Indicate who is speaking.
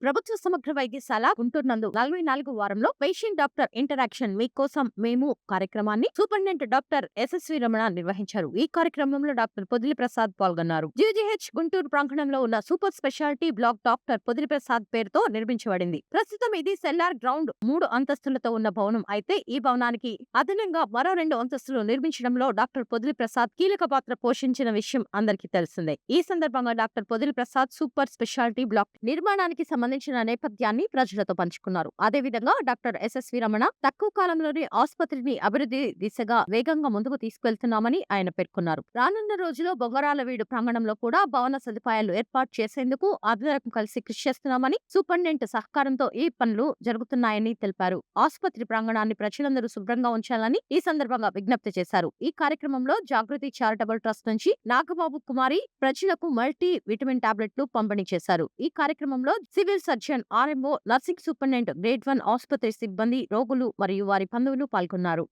Speaker 1: ప్రభుత్వ సమగ్ర వైద్యశాల గుంటూరు నందు 44 వారంలో పేషెంట్ డాక్టర్ ఇంటరాక్షన్ మీకోసం మేము కార్యక్రమాన్ని సూపరింటెండెంట్ డాక్టర్ ఎస్ఎస్వి రమణ నిర్వహించారు. ఈ కార్యక్రమంలో డాక్టర్ పొదిలి ప్రసాద్ పాల్గొన్నారు. జీజీహెచ్ గుంటూరు ప్రాంగణంలో ఉన్న super speciality block doctor Podili Prasad పేరుతో నిర్మించబడింది. ప్రస్తుతం ఇది సెల్లార్ గ్రౌండ్ 3 అంతస్తులతో ఉన్న భవనం అయితే ఈ భవనానికి అదనంగా మరో 2 అంతస్తులు నిర్మించడంలో డాక్టర్ పొదిలి ప్రసాద్ కీలక పాత్ర పోషించిన విషయం అందరికీ తెలిసిందే. ఈ సందర్భంగా doctor Podili Prasad super speciality block నిర్మాణానికి సంబంధించిన నేపథ్యాన్ని ప్రజలతో పంచుకున్నారు. అదేవిధంగా డాక్టర్ ఎస్ఎస్వి రమణ తక్కువ కాలంలోనే ఆసుపత్రిని అభివృద్ధి దిశగా వేగంగా ముందుకు తీసుకెళ్తున్నామని ఆయన పేర్కొన్నారు. రానున్న రోజుల్లో బొంగరాలవీడు ప్రాంగణంలో కూడా భవన సదుపాయాలు ఏర్పాటు చేసేందుకు అందరం కలిసి కృషి చేస్తున్నామని, సూపరింటెండెంట్ సహకారంతో ఈ పనులు జరుగుతున్నాయని తెలిపారు. ఆసుపత్రి ప్రాంగణాన్ని ప్రజలందరూ శుభ్రంగా ఉంచాలని ఈ సందర్భంగా విజ్ఞప్తి చేశారు. ఈ కార్యక్రమంలో జాగృతి చారిటబుల్ ట్రస్ట్ నుంచి నాగబాబు కుమారి ప్రజలకు మల్టీ విటమిన్ టాబ్లెట్లు పంపిణీ చేశారు. ఈ కార్యక్రమంలో civil surgeon, RMO, nursing superintendent, grade 1 ఆసుపత్రి సిబ్బంది, రోగులు మరియు వారి బంధువులు పాల్గొన్నారు.